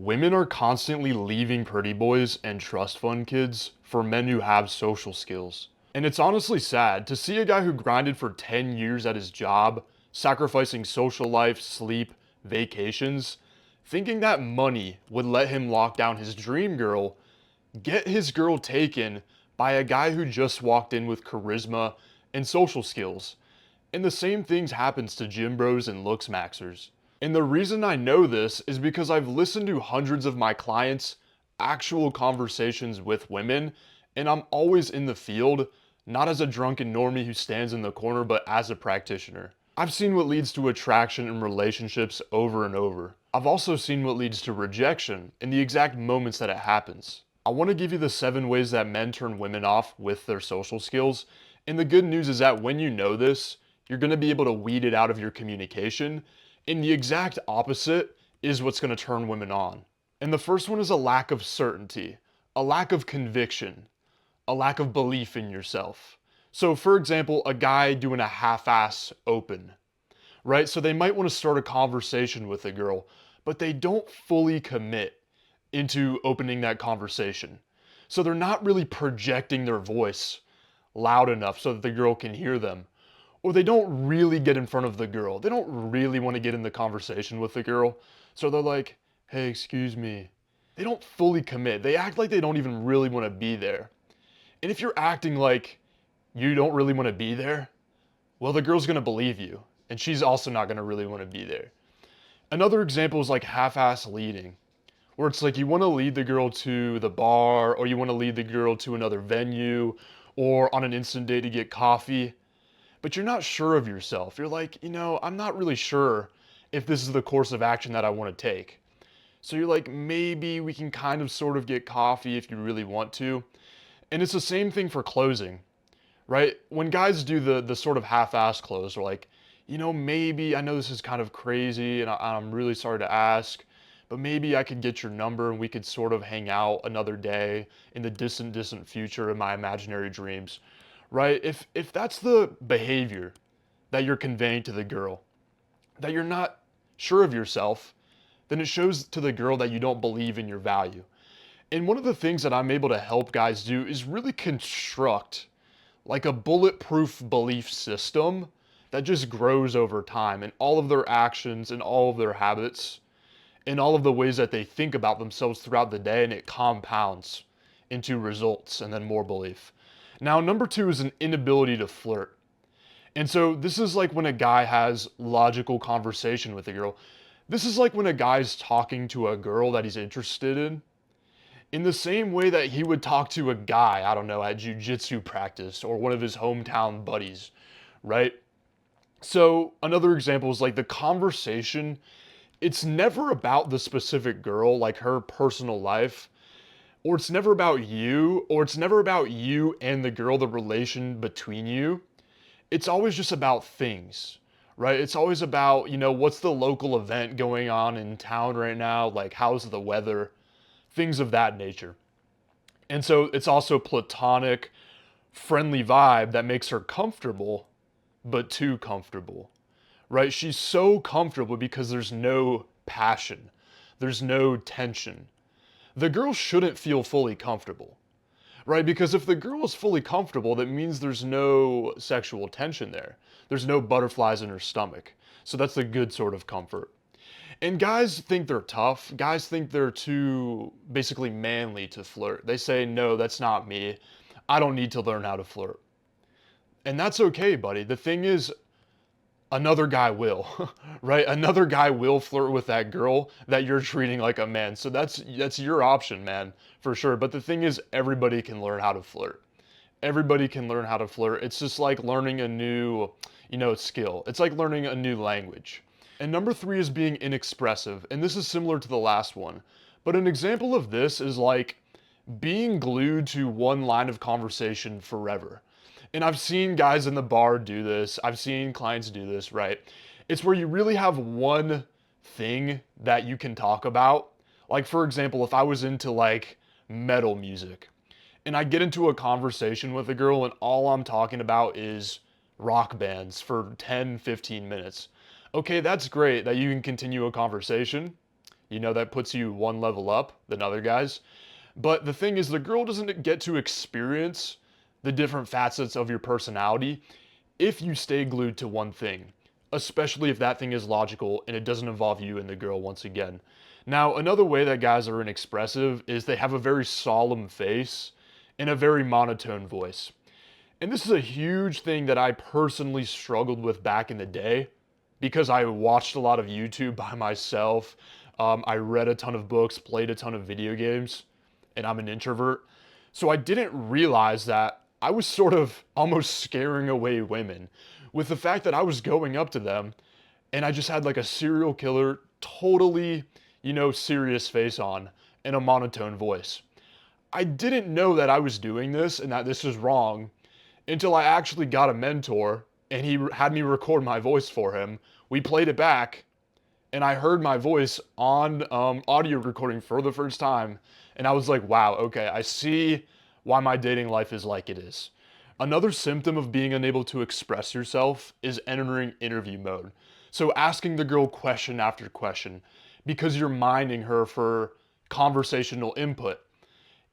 Women are constantly leaving pretty boys and trust fund kids for men who have social skills. And it's honestly sad to see a guy who grinded for 10 years at his job, sacrificing social life, sleep, vacations, thinking that money would let him lock down his dream girl, get his girl taken by a guy who just walked in with charisma and social skills. And the same things happens to gym bros and looks maxers. And the reason I know this is because I've listened to hundreds of my clients' actual conversations with women, and I'm always in the field, not as a drunken normie who stands in the corner, but as a practitioner. I've seen what leads to attraction in relationships over and over. I've also seen what leads to rejection in the exact moments that it happens. I want to give you the 7 ways that men turn women off with their social skills. And the good news is that when you know this, you're going to be able to weed it out of your communication. And the exact opposite is what's going to turn women on. And the first one is a lack of certainty, a lack of conviction, a lack of belief in yourself. So, for example, a guy doing a half-ass open, right? So they might want to start a conversation with a girl, but they don't fully commit into opening that conversation. So they're not really projecting their voice loud enough so that the girl can hear them. Or they don't really get in front of the girl. They don't really want to get in the conversation with the girl. So they're like, hey, excuse me. They don't fully commit. They act like they don't even really want to be there. And if you're acting like you don't really want to be there, well, the girl's going to believe you. And she's also not going to really want to be there. Another example is like half-ass leading, where it's like you want to lead the girl to the bar, or you want to lead the girl to another venue, or on an instant date to get coffee, but you're not sure of yourself. You're like, I'm not really sure if this is the course of action that I want to take. So you're like, maybe we can kind of sort of get coffee if you really want to. And it's the same thing for closing, right? When guys do the sort of half-ass close, they're like, maybe I know this is kind of crazy and I'm really sorry to ask, but maybe I could get your number and we could sort of hang out another day in the distant, distant future in my imaginary dreams, right? If that's the behavior that you're conveying to the girl, that you're not sure of yourself, then it shows to the girl that you don't believe in your value. And one of the things that I'm able to help guys do is really construct like a bulletproof belief system that just grows over time in all of their actions and all of their habits in all of the ways that they think about themselves throughout the day, and it compounds into results and then more belief. Now, number 2 is an inability to flirt. And so this is like when a guy has logical conversation with a girl. This is like when a guy's talking to a girl that he's interested in the same way that he would talk to a guy, I don't know, at jujitsu practice or one of his hometown buddies, right? So another example is like the conversation, it's never about the specific girl, like her personal life, or it's never about you, or it's never about you and the girl, the relation between you. It's always just about things, right? It's always about, what's the local event going on in town right now? Like, how's the weather? Things of that nature. And so it's also platonic, friendly vibe that makes her comfortable, but too comfortable, right? She's so comfortable because there's no passion, there's no tension. The girl shouldn't feel fully comfortable, right? Because if the girl is fully comfortable, that means there's no sexual tension there. There's no butterflies in her stomach. So that's a good sort of comfort. And guys think they're tough. Guys think they're too basically manly to flirt. They say, no, that's not me. I don't need to learn how to flirt. And that's okay, buddy. The thing is, another guy will, right? Another guy will flirt with that girl that you're treating like a man. So that's your option, man, for sure. But the thing is, everybody can learn how to flirt. Everybody can learn how to flirt. It's just like learning a new, skill. It's like learning a new language. And number 3 is being inexpressive. And this is similar to the last one. But an example of this is like being glued to one line of conversation forever. And I've seen guys in the bar do this. I've seen clients do this, right? It's where you really have one thing that you can talk about. Like, for example, if I was into like metal music and I get into a conversation with a girl and all I'm talking about is rock bands for 10, 15 minutes. Okay, that's great that you can continue a conversation. that puts you one level up than other guys. But the thing is, the girl doesn't get to experience the different facets of your personality if you stay glued to one thing, especially if that thing is logical and it doesn't involve you and the girl once again. Now, another way that guys are inexpressive is they have a very solemn face and a very monotone voice. And this is a huge thing that I personally struggled with back in the day because I watched a lot of YouTube by myself. I read a ton of books, played a ton of video games, and I'm an introvert. So I didn't realize that I was sort of almost scaring away women with the fact that I was going up to them and I just had like a serial killer, totally, serious face on and a monotone voice. I didn't know that I was doing this and that this was wrong until I actually got a mentor and he had me record my voice for him. We played it back and I heard my voice on audio recording for the first time. And I was like, wow, okay, I see why my dating life is like it is. Another symptom of being unable to express yourself is entering interview mode. So asking the girl question after question because you're mining her for conversational input.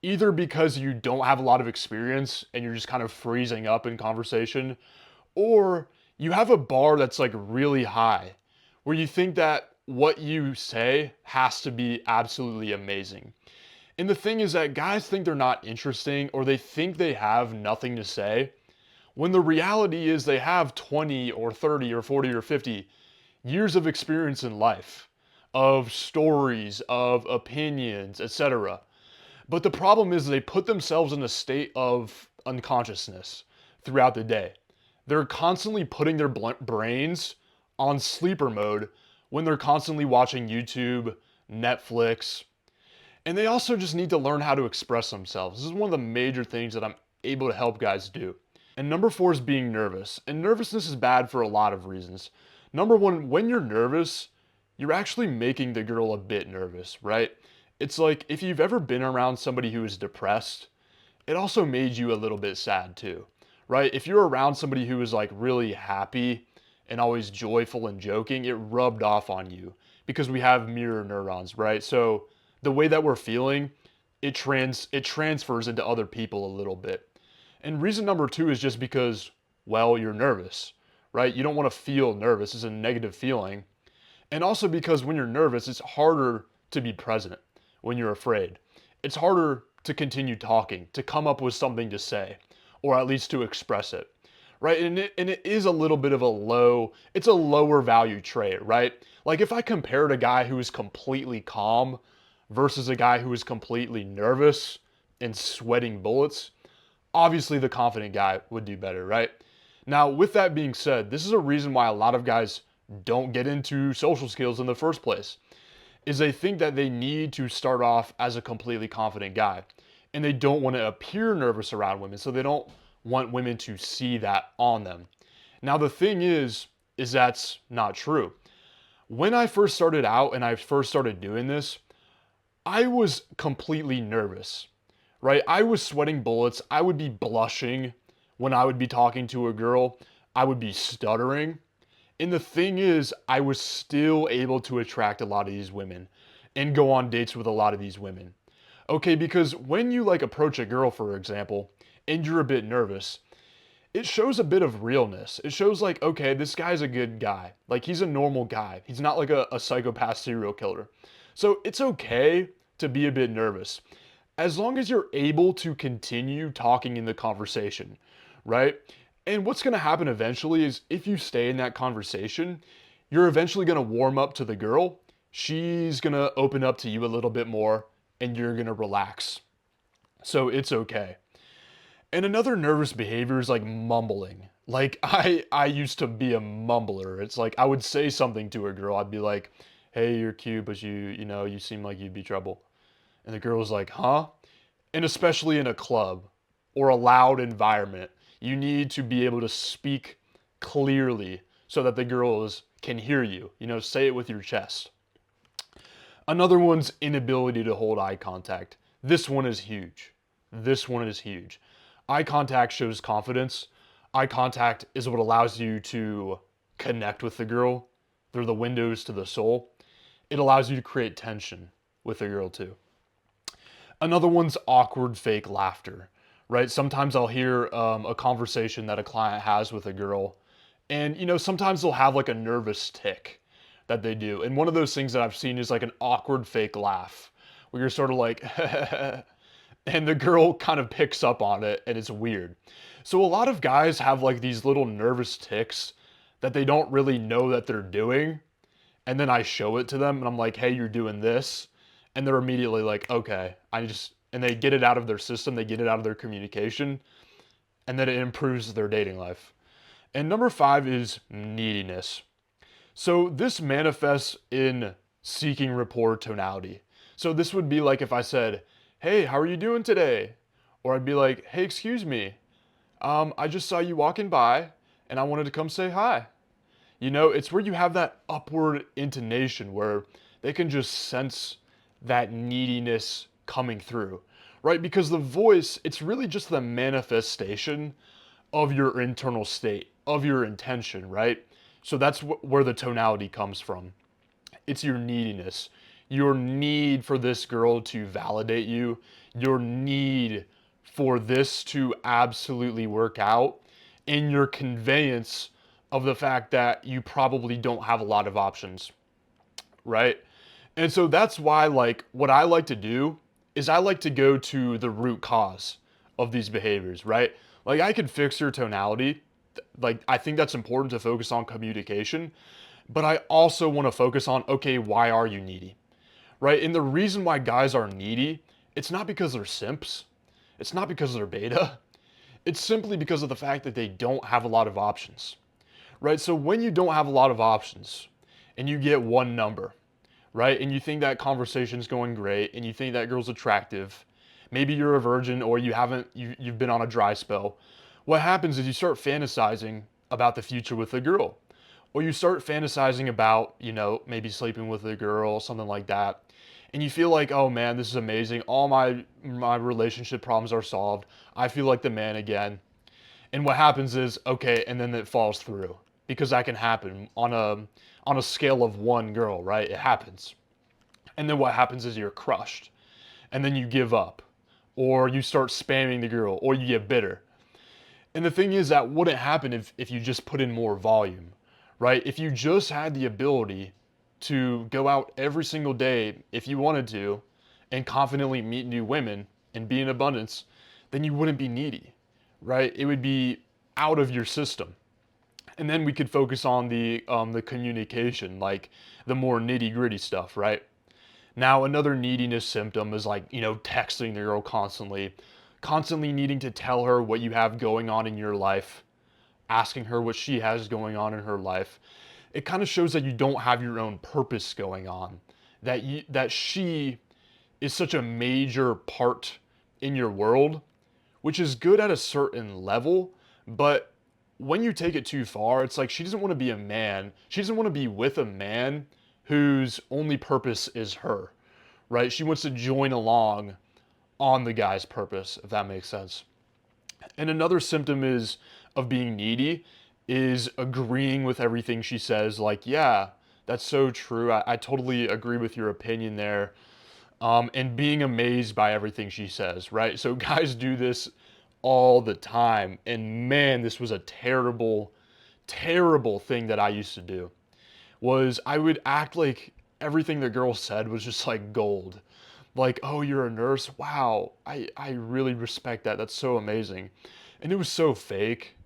Either because you don't have a lot of experience and you're just kind of freezing up in conversation, or you have a bar that's like really high where you think that what you say has to be absolutely amazing. And the thing is that guys think they're not interesting or they think they have nothing to say when the reality is they have 20 or 30 or 40 or 50 years of experience in life, of stories, of opinions, etc. But the problem is they put themselves in a state of unconsciousness throughout the day. They're constantly putting their brains on sleeper mode when they're constantly watching YouTube, Netflix, and they also just need to learn how to express themselves. This is one of the major things that I'm able to help guys do. And number 4 is being nervous. And nervousness is bad for a lot of reasons. Number 1, when you're nervous, you're actually making the girl a bit nervous, right? It's like if you've ever been around somebody who is depressed, it also made you a little bit sad too, right? If you're around somebody who is like really happy and always joyful and joking, it rubbed off on you because we have mirror neurons, right? So the way that we're feeling, it transfers into other people a little bit. And reason number 2 is just because, well, you're nervous, right? You don't want to feel nervous. It's a negative feeling. And also because when you're nervous, it's harder to be present when you're afraid. It's harder to continue talking, to come up with something to say, or at least to express it, right? And it is a little bit of it's a lower value trait, right? Like if I compared a guy who is completely calm versus a guy who is completely nervous and sweating bullets, obviously the confident guy would do better, right? Now, with that being said, this is a reason why a lot of guys don't get into social skills in the first place, is they think that they need to start off as a completely confident guy. And they don't want to appear nervous around women, so they don't want women to see that on them. Now, the thing is that's not true. When I first started out and I first started doing this, I was completely nervous, right? I was sweating bullets. I would be blushing when I would be talking to a girl. I would be stuttering. And the thing is, I was still able to attract a lot of these women and go on dates with a lot of these women. Okay, because when you like approach a girl, for example, and you're a bit nervous, it shows a bit of realness. It shows like, okay, this guy's a good guy. Like he's a normal guy. He's not like a psychopath serial killer. So it's okay to be a bit nervous as long as you're able to continue talking in the conversation, right? And what's going to happen eventually is if you stay in that conversation, you're eventually going to warm up to the girl. She's going to open up to you a little bit more and you're going to relax. So it's okay. And another nervous behavior is like mumbling. Like I used to be a mumbler. It's like I would say something to a girl. I'd be like, "Hey, you're cute, but you seem like you'd be trouble." And the girl was like, "Huh?" And especially in a club or a loud environment, you need to be able to speak clearly so that the girls can hear you. Say it with your chest. Another one's inability to hold eye contact. This one is huge. This one is huge. Eye contact shows confidence. Eye contact is what allows you to connect with the girl. They're the windows to the soul. It allows you to create tension with a girl too. Another one's awkward fake laughter, right? Sometimes I'll hear a conversation that a client has with a girl, and sometimes they'll have like a nervous tick that they do. And one of those things that I've seen is like an awkward fake laugh, where you're sort of like, and the girl kind of picks up on it, and it's weird. So a lot of guys have like these little nervous ticks that they don't really know that they're doing, and then I show it to them and I'm like, hey, you're doing this. And they're immediately like, okay, and they get it out of their system, they get it out of their communication, and then it improves their dating life. And number 5 is neediness. So this manifests in seeking rapport tonality. So this would be like if I said, hey, how are you doing today? Or I'd be like, hey, excuse me, I just saw you walking by and I wanted to come say hi. It's where you have that upward intonation where they can just sense that neediness coming through, right? Because the voice, it's really just the manifestation of your internal state, of your intention, right? So that's where the tonality comes from. It's your neediness, your need for this girl to validate you, your need for this to absolutely work out, in your conveyance of the fact that you probably don't have a lot of options, right? And so that's why, like, what I like to do is I like to go to the root cause of these behaviors, right? Like, I could fix your tonality. Like, I think that's important to focus on communication, but I also want to focus on, okay, why are you needy, right? And the reason why guys are needy, it's not because they're simps. It's not because they're beta. It's simply because of the fact that they don't have a lot of options, right? So when you don't have a lot of options and you get one number, right? And you think that conversation's going great and you think that girl's attractive. Maybe you're a virgin or you've been on a dry spell. What happens is you start fantasizing about the future with the girl. Or you start fantasizing about, maybe sleeping with a girl, something like that. And you feel like, oh man, this is amazing. All my relationship problems are solved. I feel like the man again. And what happens is, okay, and then it falls through because that can happen on a scale of one girl, right? It happens. And then what happens is you're crushed. And then you give up. Or you start spamming the girl, or you get bitter. And the thing is that wouldn't happen if you just put in more volume, right? If you just had the ability to go out every single day if you wanted to and confidently meet new women and be in abundance, then you wouldn't be needy, right? It would be out of your system. And then we could focus on the communication, like the more nitty gritty stuff, right? Now, another neediness symptom is like, texting the girl constantly, constantly needing to tell her what you have going on in your life, asking her what she has going on in her life. It kind of shows that you don't have your own purpose going on, that she is such a major part in your world, which is good at a certain level, but when you take it too far, it's like she doesn't want to be a man. She doesn't want to be with a man whose only purpose is her, right? She wants to join along on the guy's purpose, if that makes sense. And another symptom is of being needy is agreeing with everything she says. Like, yeah, that's so true. I totally agree with your opinion there. And being amazed by everything she says, right? So guys do this all the time. And man, this was a terrible, terrible thing that I used to do. Was I would act like everything the girl said was just like gold. Like, oh, you're a nurse? Wow, I really respect that. That's so amazing. And it was so fake.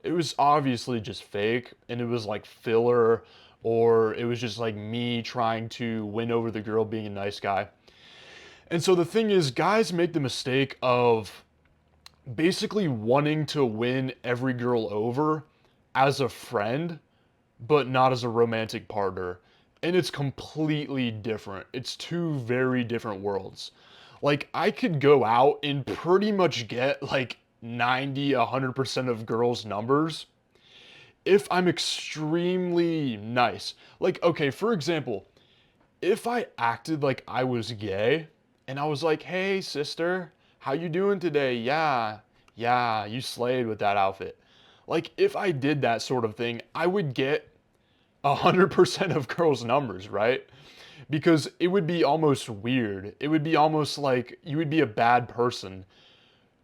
It was obviously just fake. And it was like filler, or it was just like me trying to win over the girl being a nice guy. And so the thing is, guys make the mistake of basically wanting to win every girl over as a friend, but not as a romantic partner. And it's completely different. It's two very different worlds. Like, I could go out and pretty much get like 90, 100% of girls' numbers if I'm extremely nice. Like, okay, for example, if I acted like I was gay and I was like, hey, sister, how you doing today? Yeah, you slayed with that outfit. Like, if I did that sort of thing, I would get 100% of girls' numbers, right? because it would be almost weird. It would be almost like you would be a bad person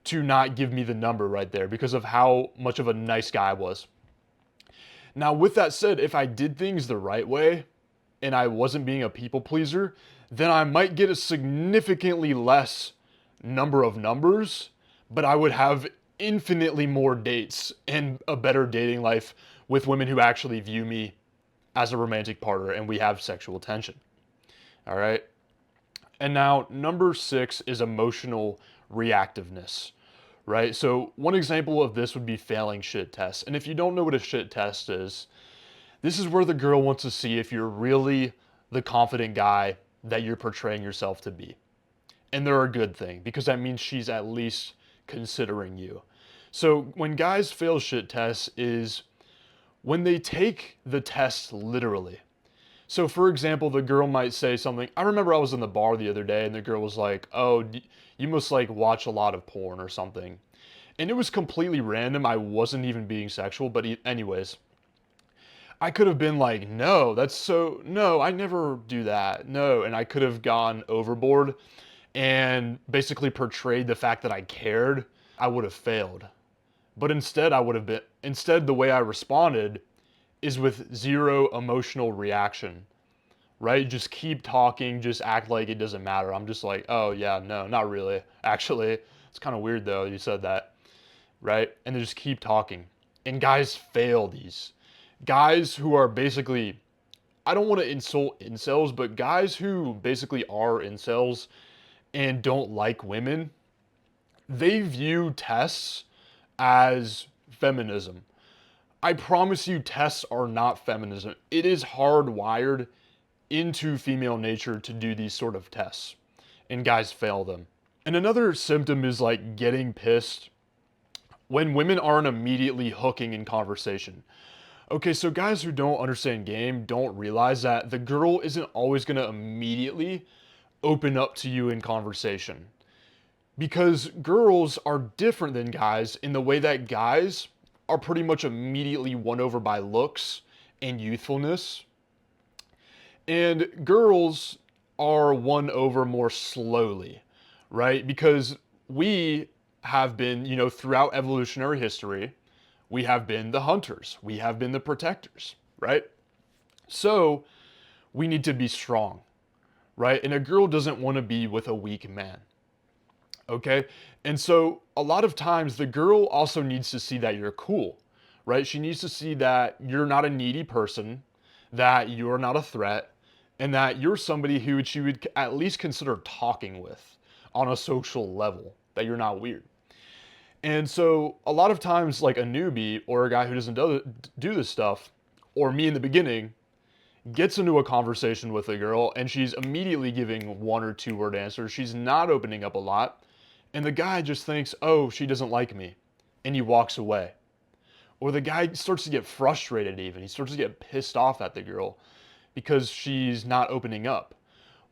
to not give me the number right there because of how much of a nice guy I was. Now, with that said, if I did things the right way and I wasn't being a people pleaser, then I might get a significantly less number of numbers, but I would have infinitely more dates and a better dating life with women who actually view me as a romantic partner and we have sexual tension. All right. And now, number 6 is emotional reactiveness, right? So, one example of this would be failing shit tests. And if you don't know what a shit test is, this is where the girl wants to see if you're really the confident guy that you're portraying yourself to be. And they're a good thing because that means she's at least considering you. So, when guys fail shit tests is when they take the test literally. So, for example, the girl might say something. I remember I was in the bar the other day and the girl was like, "Oh, you must like watch a lot of porn or something." And it was completely random. I wasn't even being sexual, but anyways, I could have been like, "No, no, I never do that. No." And I could have gone overboard and basically portrayed the fact that I cared. I would have failed. But instead, the way I responded is with zero emotional reaction, right? Just keep talking, just act like it doesn't matter. I'm just like, oh yeah, no, not really. Actually, it's kind of weird though, you said that, right? And they just keep talking. And guys fail these. Guys who are basically, I don't want to insult incels, but guys who basically are incels and don't like women, they view tests as feminism. I promise you, tests are not feminism. It is hardwired into female nature to do these sort of tests, and guys fail them. And another symptom is like getting pissed when women aren't immediately hooking in conversation. Okay, so guys who don't understand game don't realize that the girl isn't always going to immediately open up to you in conversation. Because girls are different than guys in the way that guys are pretty much immediately won over by looks and youthfulness. And girls are won over more slowly, right? Because we have been, throughout evolutionary history, we have been the hunters, we have been the protectors, right? So we need to be strong, right? And a girl doesn't want to be with a weak man. Okay. And so a lot of times the girl also needs to see that you're cool, right? She needs to see that you're not a needy person, that you're not a threat, and that you're somebody who she would at least consider talking with on a social level, that you're not weird. And so a lot of times, like a newbie or a guy who doesn't do this stuff, or me in the beginning, gets into a conversation with a girl and she's immediately giving 1 or 2 word answers. She's not opening up a lot. And the guy just thinks, oh, she doesn't like me. And he walks away. Or the guy starts to get frustrated even. He starts to get pissed off at the girl because she's not opening up.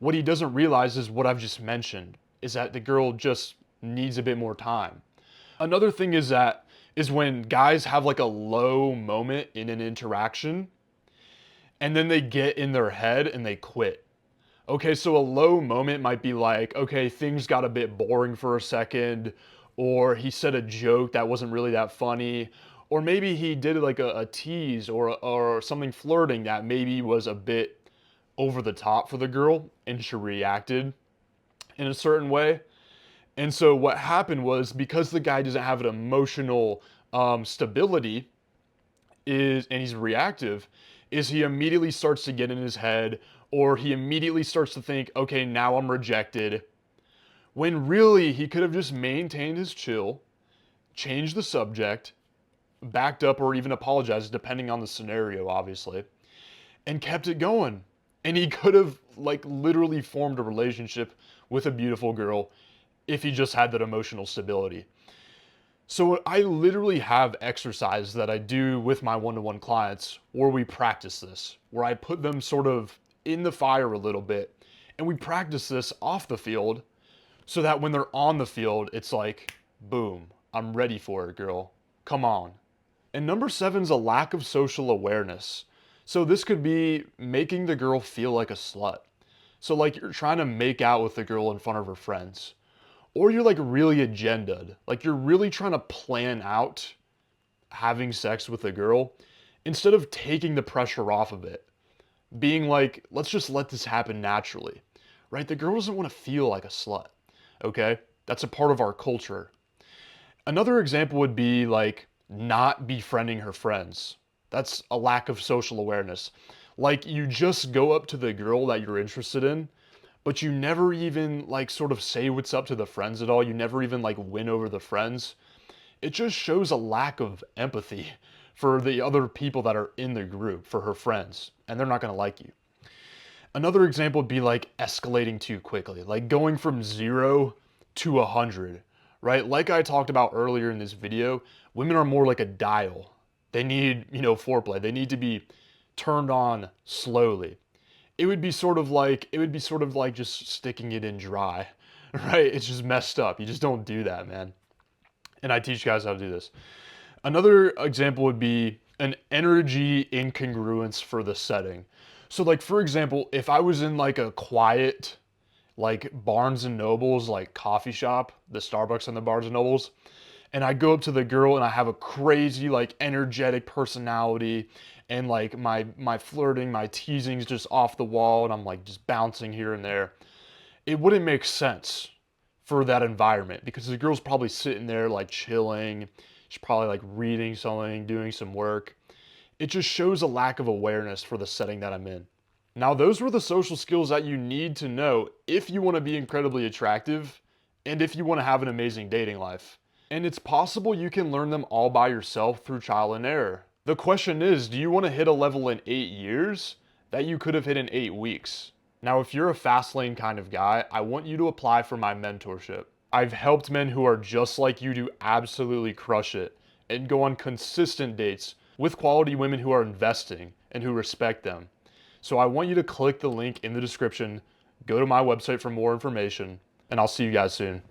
What he doesn't realize is what I've just mentioned, is that the girl just needs a bit more time. Another thing is when guys have like a low moment in an interaction and then they get in their head and they quit. Okay, so a low moment might be like, okay, things got a bit boring for a second, or he said a joke that wasn't really that funny, or maybe he did like a tease or something flirting that maybe was a bit over the top for the girl, and she reacted in a certain way. And so what happened was, because the guy doesn't have an emotional stability, and he's reactive, is he immediately starts to get in his head, or he immediately starts to think, okay, now I'm rejected, when really he could have just maintained his chill, changed the subject, backed up, or even apologized, depending on the scenario, obviously, and kept it going. And he could have like literally formed a relationship with a beautiful girl if he just had that emotional stability. So I literally have exercises that I do with my one-to-one clients where we practice this, where I put them sort of in the fire a little bit, and we practice this off the field so that when they're on the field, it's like, boom, I'm ready for it, girl. Come on. And number 7 is a lack of social awareness. So this could be making the girl feel like a slut. So like you're trying to make out with the girl in front of her friends. Or you're like really agenda'd. Like you're really trying to plan out having sex with a girl instead of taking the pressure off of it. Being like, let's just let this happen naturally. Right? The girl doesn't want to feel like a slut. Okay? That's a part of our culture. Another example would be like not befriending her friends. That's a lack of social awareness. Like you just go up to the girl that you're interested in, but you never even like sort of say what's up to the friends at all. You never even like win over the friends. It just shows a lack of empathy for the other people that are in the group, for her friends, and they're not going to like you. Another example would be like escalating too quickly, like going from 0 to 100, right? Like I talked about earlier in this video, women are more like a dial. They need, foreplay. They need to be turned on slowly. It would be sort of like just sticking it in dry, right? It's just messed up. You just don't do that, man. And I teach guys how to do this. Another example would be an energy incongruence for the setting. So like for example, if I was in like a quiet like Barnes and Nobles like coffee shop, the Starbucks and the Barnes and Nobles, and I go up to the girl and I have a crazy like energetic personality and like my flirting, my teasing's just off the wall and I'm like just bouncing here and there. It wouldn't make sense for that environment because the girl's probably sitting there like chilling. She's probably like reading something, doing some work. It just shows a lack of awareness for the setting that I'm in. Now, those were the social skills that you need to know if you want to be incredibly attractive and if you want to have an amazing dating life. And it's possible you can learn them all by yourself through trial and error. The question is, do you want to hit a level in 8 years that you could have hit in 8 weeks? Now, if you're a fast lane kind of guy, I want you to apply for my mentorship. I've helped men who are just like you to absolutely crush it and go on consistent dates with quality women who are investing and who respect them. So I want you to click the link in the description, go to my website for more information, and I'll see you guys soon.